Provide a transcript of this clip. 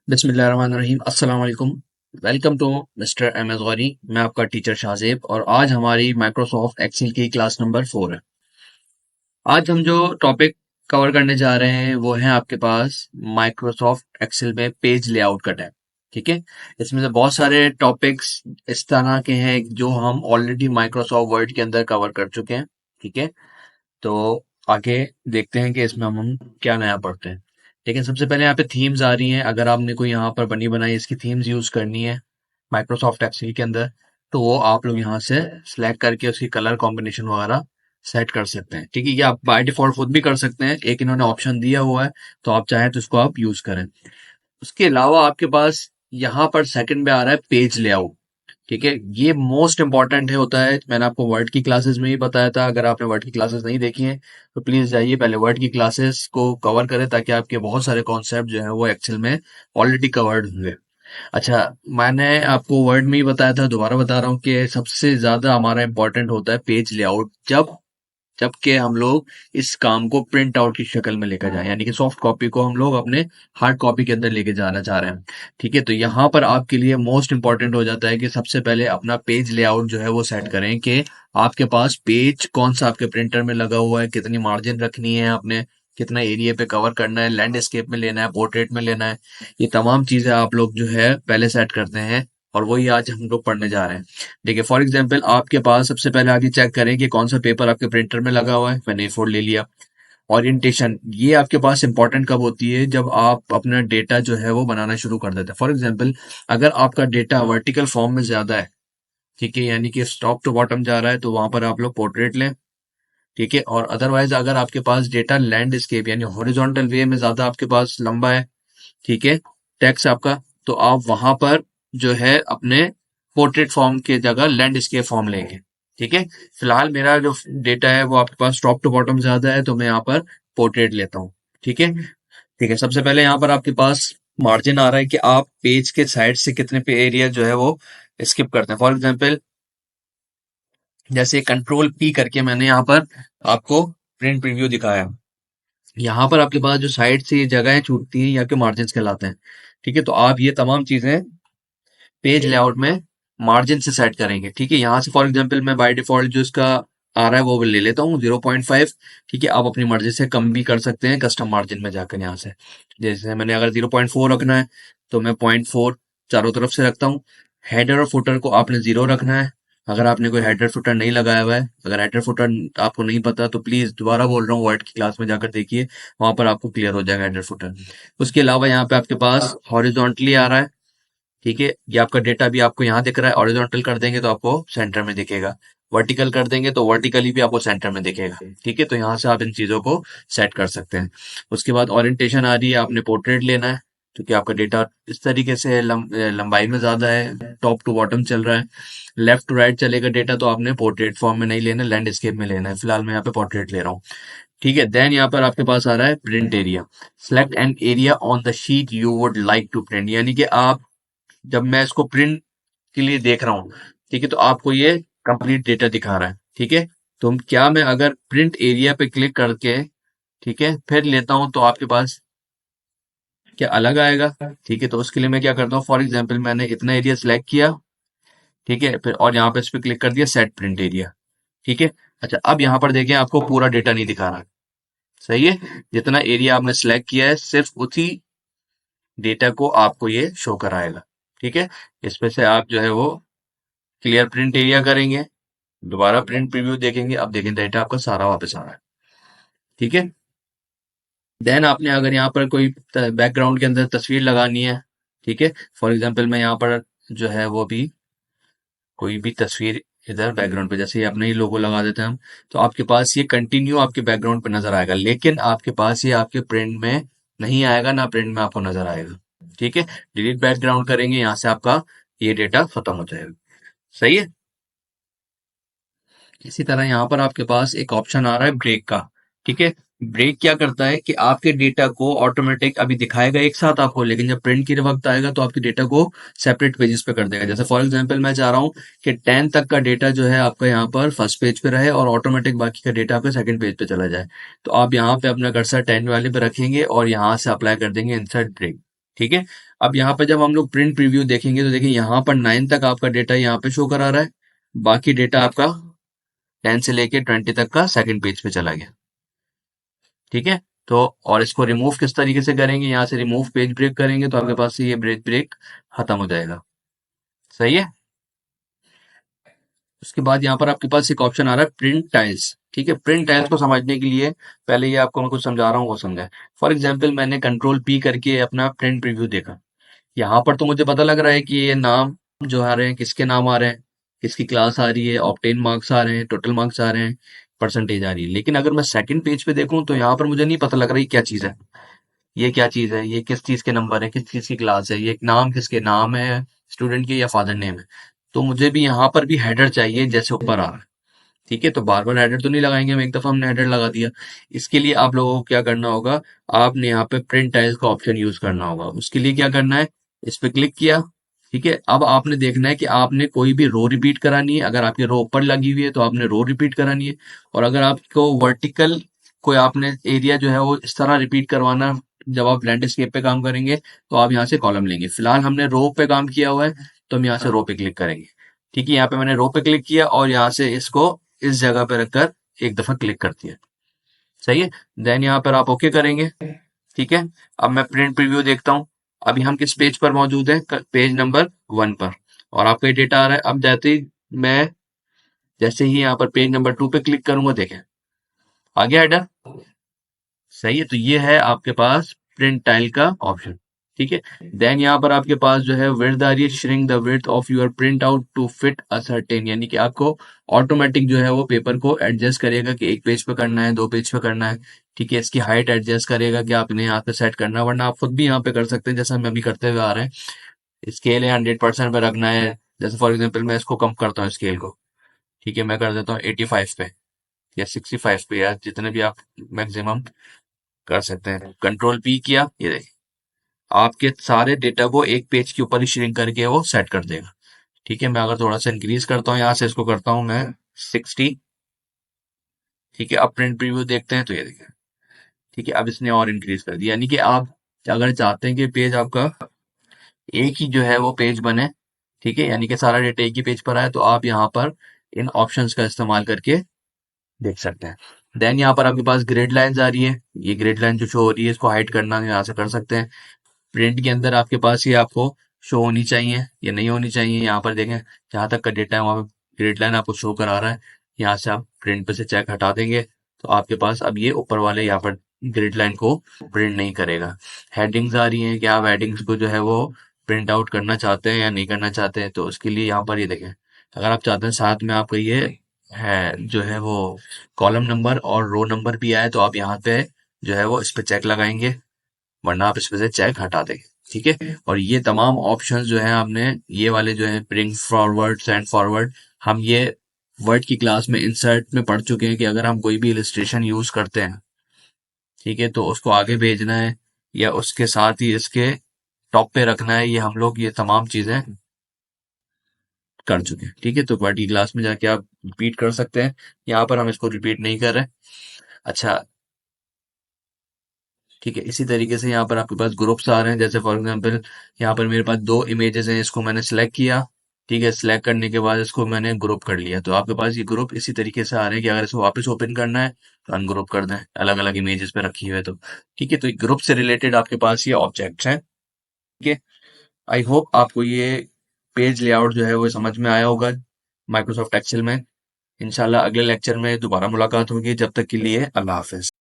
बिस्मिल्लाहिर्रहमानिर्रहीम अस्सलाम वालेकुम। Welcome to mister M S Gauri. मैं आपका टीचर शाहजेब और आज हमारी माइक्रोसॉफ्ट एक्सेल की क्लास नंबर 4 है। आज हम जो टॉपिक कवर करने जा रहे हैं वो है आपके पास माइक्रोसॉफ्ट एक्सेल में पेज लेआउट का टैब। ठीक है, इसमें से बहुत सारे टॉपिक्स इस तरह के हैं जो हम ऑलरेडी माइक्रोसॉफ्ट वर्ड के अंदर कवर कर चुके हैं। ठीक है, तो आगे देखते हैं कि इसमें हम क्या नया पढ़ते हैं। लेकिन सबसे पहले यहाँ पे थीम्स आ रही हैं। अगर आपने कोई यहाँ पर बनी बनाई इसकी थीम्स यूज करनी है माइक्रोसॉफ्ट एक्सेल के अंदर, तो वो आप लोग यहाँ से सिलेक्ट करके उसकी कलर कॉम्बिनेशन वगैरह सेट कर सकते हैं। ठीक है, ये आप बाय डिफॉल्ट खुद भी कर सकते हैं, एक इन्होंने ऑप्शन दिया हुआ है, तो आप चाहें तो इसको आप यूज करें। उसके अलावा आपके पास यहाँ पर सेकंड में आ रहा है पेज लेआउट। ठीक है, ये मोस्ट इंपॉर्टेंट है होता है। मैंने आपको वर्ड की क्लासेस में ही बताया था। अगर आपने वर्ड की क्लासेस नहीं देखी हैं तो प्लीज जाइए पहले वर्ड की क्लासेस को कवर करें, ताकि आपके बहुत सारे कॉन्सेप्ट जो है वो एक्सेल में ऑलरेडी कवर्ड हुए। अच्छा, मैंने आपको वर्ड में ही बताया था, दोबारा बता रहा हूँ कि सबसे ज्यादा हमारा इंपॉर्टेंट होता है पेज लेआउट जबकि हम लोग इस काम को प्रिंट आउट की शक्ल में लेकर जाएं, यानी कि सॉफ्ट कॉपी को हम लोग अपने हार्ड कॉपी के अंदर लेके जाना चाह रहे हैं। ठीक है, तो यहाँ पर आपके लिए मोस्ट इंपॉर्टेंट हो जाता है कि सबसे पहले अपना पेज लेआउट जो है वो सेट करें कि आपके पास पेज कौन सा आपके प्रिंटर में लगा हुआ है, कितनी मार्जिन रखनी है आपने, कितना एरिया पे कवर करना है, लैंडस्केप में लेना है, पोर्ट्रेट में लेना है। ये तमाम चीजें आप लोग जो है पहले सेट करते हैं और वही आज हम लोग पढ़ने जा रहे हैं। देखिए, फॉर एग्जाम्पल आपके पास सबसे पहले आप ये चेक करें कि कौन सा पेपर आपके प्रिंटर में लगा हुआ है। मैंने ए फोर ले लिया। ओरिएंटेशन ये आपके पास इंपॉर्टेंट कब होती है, जब आप अपना डेटा जो है वो बनाना शुरू कर देते हैं। फॉर एग्जाम्पल अगर आपका डेटा वर्टिकल फॉर्म में ज्यादा है, ठीक है, यानी कि टॉप टू बॉटम जा रहा है, तो वहां पर आप लोग पोर्ट्रेट लें। ठीक है, और अदरवाइज अगर आपके पास डेटा लैंडस्केप यानी हॉरिजॉन्टल वे में ज्यादा आपके पास लंबा है, ठीक है, टेक्स्ट आपका, तो आप वहां पर जो है अपने पोर्ट्रेट फॉर्म के जगह लैंडस्केप फॉर्म लेंगे। ठीक है, फिलहाल मेरा जो डेटा है वो आपके पास टॉप टू बॉटम ज्यादा है, तो मैं यहाँ पर पोर्ट्रेट लेता हूँ। ठीक है, ठीक है, सबसे पहले यहाँ पर आपके पास मार्जिन आ रहा है कि आप पेज के साइड से कितने पे एरिया जो है वो स्किप करते हैं। फॉर एग्जाम्पल जैसे कंट्रोल पी करके मैंने यहाँ पर आपको प्रिंट प्रीव्यू दिखाया। यहाँ पर आपके पास जो साइड से ये जगहें छूटती हैं, यहाँ के मार्जिन कहलाते हैं। ठीक है, तो आप ये तमाम चीजें पेज लेआउट में मार्जिन से सेट करेंगे। ठीक है, यहाँ से फॉर एग्जांपल मैं बाय डिफॉल्ट जो इसका आ रहा है वो ले लेता हूँ 0.5। ठीक है, आप अपनी मर्जी से कम भी कर सकते हैं कस्टम मार्जिन में जाकर। यहाँ से जैसे मैंने अगर 0.4 रखना है तो मैं 0.4 चारों तरफ से रखता हूँ। हेडर और फुटर को आपने 0 रखना है। अगर आपने कोई हेडर फुटर नहीं लगाया हुआ है, अगर हेडर फुटर आपको नहीं पता, तो प्लीज दोबारा बोल रहा हूँ, वर्ड की क्लास में जाकर देखिए, वहां पर आपको क्लियर हो जाएगा हेडर फुटर। उसके अलावा यहाँ पे आपके पास हॉरिजॉन्टली आ रहा है। ठीक है, ये आपका डेटा भी आपको यहाँ दिख रहा है। ऑरिजोनटल कर देंगे तो आपको सेंटर में दिखेगा, वर्टिकल कर देंगे तो वर्टिकली भी आपको सेंटर में दिखेगा। ठीक है, तो यहाँ से आप इन चीजों को सेट कर सकते हैं। उसके बाद ओरिएंटेशन आ रही है, आपने पोर्ट्रेट लेना है क्योंकि आपका डेटा इस तरीके से लंबाई में ज्यादा है, टॉप टू बॉटम चल रहा है। लेफ्ट टू राइट चलेगा डेटा, तो आपने पोर्ट्रेट फॉर्म में नहीं लेना, लैंडस्केप में लेना है। फिलहाल मैं यहाँ पे पोर्ट्रेट ले रहा हूँ। ठीक है, देन यहाँ पर आपके पास आ रहा है print area. Select an area on the sheet you would like to print, यानी कि आप जब मैं इसको प्रिंट के लिए देख रहा हूँ, ठीक है, तो आपको ये कंप्लीट डेटा दिखा रहा है। ठीक है, तो क्या मैं अगर प्रिंट एरिया पे क्लिक करके, ठीक है, फिर लेता हूं, तो आपके पास क्या अलग आएगा। ठीक है, तो उसके लिए मैं क्या करता हूँ, फॉर एग्जाम्पल मैंने इतना एरिया सिलेक्ट किया, ठीक है, फिर और यहाँ पे इस पे क्लिक कर दिया सेट प्रिंट एरिया। ठीक है, अच्छा, अब यहाँ पर देखें आपको पूरा डेटा नहीं दिखा रहा। सही है, जितना एरिया आपने सिलेक्ट किया है सिर्फ उसी डेटा को आपको ये शो कराएगा। ठीक है, इस पे से आप जो है वो क्लियर प्रिंट एरिया करेंगे, दोबारा प्रिंट प्रीव्यू देखेंगे, अब देखें डेटा आपका सारा वापस आ रहा है। ठीक है, देन आपने अगर यहाँ पर कोई बैकग्राउंड के अंदर तस्वीर लगानी है, ठीक है, फॉर एग्जांपल मैं यहाँ पर जो है वो भी कोई भी तस्वीर इधर बैकग्राउंड पे, जैसे ये अपना ही लोगो लगा देते हैं हम, तो आपके पास ये कंटिन्यू आपके बैकग्राउंड पे नजर आएगा, लेकिन आपके पास ये आपके प्रिंट में नहीं आएगा, ना प्रिंट में आपको नजर आएगा। ठीक है, डिलीट बैकग्राउंड करेंगे, यहाँ से आपका ये डेटा खत्म हो जाएगा। सही है, इसी तरह यहाँ पर आपके पास एक ऑप्शन आ रहा है ब्रेक का। ठीक है, ब्रेक क्या करता है कि आपके डेटा को ऑटोमेटिक अभी दिखाएगा एक साथ आपको, लेकिन जब प्रिंट की वक्त आएगा तो आपके डेटा को सेपरेट पेजेस पे कर देगा। जैसे फॉर एग्जांपल मैं चाह रहा हूँ कि 10 तक का डेटा जो है आपका यहाँ पर फर्स्ट पेज पे रहे और ऑटोमेटिक बाकी का डेटा आपके सेकंड पेज पे चला जाए, तो आप यहाँ पे अपना कर्सर 10 वाले पे रखेंगे और यहाँ से अप्लाई कर देंगे इंसर्ट ब्रेक। ठीक है। अब यहाँ पे जब हम लोग प्रिंट प्रीव्यू देखेंगे तो देखिए यहाँ पर 9 तक आपका डेटा यहाँ पे शो करा रहा है, बाकी डेटा आपका 10 से लेके 20 तक का सेकंड पेज पे चला गया। ठीक है। तो और इसको रिमूव किस तरीके से करेंगे, यहाँ से रिमूव पेज ब्रेक करेंगे तो आपके पास से ये पेज ब्रेक खत्म हो जाएगा। सही है। उसके बाद यहाँ पर आपके पास एक ऑप्शन आ रहा है प्रिंट टाइल्स। ठीक है, प्रिंट टाइल्स को समझने के लिए पहले ये आपको मैं कुछ समझा रहा हूँ वो समझाए। फॉर एग्जाम्पल मैंने कंट्रोल पी करके अपना प्रिंट प्रीव्यू देखा। यहाँ पर तो मुझे पता लग रहा है कि ये नाम जो आ रहे हैं किसके नाम आ रहे हैं, किसकी क्लास आ रही है, ऑप्टेन मार्क्स आ रहे हैं, टोटल मार्क्स आ रहे हैं, परसेंटेज आ रही है। लेकिन अगर मैं सेकंड पेज पे देखूं तो यहाँ पर मुझे नहीं पता लग रहा है क्या चीज है, ये क्या चीज है, ये किस चीज के नंबर है, किस चीज की क्लास है, ये नाम किसके नाम है, स्टूडेंट के या फादर नेम है। तो मुझे भी यहाँ पर भी हेडर चाहिए जैसे ऊपर आ रहा है। ठीक है, तो बार बार हेडर तो नहीं लगाएंगे हम, एक दफा हमने हेडर लगा दिया। इसके लिए आप लोगों को क्या करना होगा, आपने यहाँ पे प्रिंट टाइल्स का ऑप्शन यूज करना होगा। उसके लिए क्या करना है, इस पे क्लिक किया। ठीक है, अब आपने देखना है कि आपने कोई भी रो रिपीट करानी है। अगर आपकी रो ऊपर लगी हुई है तो आपने रो रिपीट करानी है, और अगर आपको वर्टिकल कोई आपने एरिया जो है वो इस तरह रिपीट करवाना, जब आप लैंडस्केप पे काम करेंगे तो आप यहाँ से कॉलम लेंगे। फिलहाल हमने रो पे काम किया हुआ है तो हम यहाँ से रो पे क्लिक करेंगे। ठीक है, यहाँ पे मैंने रो पे क्लिक किया और यहाँ से इसको इस जगह पे रखकर एक दफा क्लिक कर दिया। सही है। देन यहाँ पर आप ओके करेंगे। ठीक है, अब मैं प्रिंट प्रीव्यू देखता हूँ। अभी हम किस पेज पर मौजूद हैं, पेज नंबर 1 पर, और आपका ये डेटा आ रहा है। अब मैं जैसे ही यहाँ पर पेज नंबर 2 पे क्लिक करूंगा, देखें आ गया हेडर। सही है, तो ये है आपके पास प्रिंट टाइल का ऑप्शन। ठीक है, देन यहाँ पर आपके पास जो है विड्थ आ रही है, shrink the width of your print out to fit a certain, यानी कि आपको ऑटोमेटिक जो है वो पेपर को एडजस्ट करेगा कि एक पेज पे करना है, 2 पेज पे करना है। ठीक है, इसकी हाइट एडजस्ट करेगा कि आपने यहाँ पे सेट करना है, वरना आप खुद भी यहाँ पे कर सकते हैं जैसा हम अभी करते हुए आ रहे हैं। स्केल है 100% पे रखना है, जैसे फॉर एग्जाम्पल मैं इसको कम करता हूँ स्केल को। ठीक है, मैं कर देता हूँ 85 पे या 65 पे, या जितने भी आप मैक्सिमम कर सकते हैं। कंट्रोल पी किया, ये देखिए आपके सारे डेटा को एक पेज के ऊपर ही श्रिंक करके वो सेट कर देगा। ठीक है, मैं अगर थोड़ा सा इंक्रीज करता हूँ, यहाँ से इसको करता हूँ मैं 60। ठीक है, अब प्रिंट प्रीव्यू देखते हैं तो ये देखिए। ठीक है, अब इसने और इंक्रीज कर दिया, यानी कि आप अगर चाहते हैं कि पेज आपका एक ही जो है वो पेज बने, ठीक है, यानी कि सारा डेटा एक ही पेज पर आए, तो आप यहाँ पर इन ऑप्शंस का इस्तेमाल करके देख सकते हैं। देन यहाँ पर आपके पास ग्रिड लाइंस आ रही है, ये ग्रिड लाइन जो शो हो रही है इसको हाइड करना है, यहाँ से कर सकते हैं। प्रिंट के अंदर आपके पास ये आपको शो होनी चाहिए या नहीं होनी चाहिए, यहाँ पर देखें जहां तक का डेटा है वहां पे ग्रिड लाइन आपको शो करा रहा है। यहाँ से आप प्रिंट पे से चेक हटा देंगे तो आपके पास अब ये ऊपर वाले यहाँ पर ग्रिड लाइन को प्रिंट नहीं करेगा। हेडिंग्स आ रही हैं कि आप हेडिंग्स को जो है वो प्रिंट आउट करना चाहते हैं या नहीं करना चाहते हैं, तो उसके लिए यहाँ पर ये देखें, अगर आप चाहते हैं साथ में आपका ये है जो है वो कॉलम नंबर और रो नंबर भी आए, तो आप यहाँ पे जो है वो इस पे चेक लगाएंगे, वरना आप इसमें से चेक हटा देंगे। ठीक है, और ये तमाम ऑप्शंस जो है आपने ये वाले जो है ब्रिंग फॉरवर्ड, सेंड फॉरवर्ड, हम ये वर्ड की क्लास में इंसर्ट में पढ़ चुके हैं कि अगर हम कोई भी इलिस्ट्रेशन यूज करते हैं, ठीक है, तो उसको आगे भेजना है या उसके साथ ही इसके टॉप पे रखना है, ये हम लोग ये तमाम चीजें कर चुके हैं। ठीक है, तो वर्ड की क्लास में जाके आप रिपीट कर सकते हैं, यहाँ पर हम इसको रिपीट नहीं कर रहे। अच्छा, ठीक है, इसी तरीके से यहाँ पर आपके पास ग्रुप्स आ रहे हैं, जैसे फॉर एग्जांपल यहाँ पर मेरे पास 2 इमेजेस हैं, इसको मैंने सिलेक्ट किया। ठीक है, सिलेक्ट करने के बाद इसको मैंने ग्रुप कर लिया, तो आपके पास ये ग्रुप इसी तरीके से आ रहे हैं कि अगर इसको वापस ओपन करना है तो अनग्रुप कर दें, अलग अलग इमेजेस पे रखी हुई है तो। ठीक है, तो ग्रुप से रिलेटेड आपके पास ये ऑब्जेक्ट्स हैं। ठीक है, आई होप आपको ये पेज लेआउट जो है वो समझ में आया होगा माइक्रोसॉफ्ट एक्सेल में। इंशाल्लाह अगले लेक्चर में दोबारा मुलाकात होगी, जब तक के लिए अल्लाह हाफिज।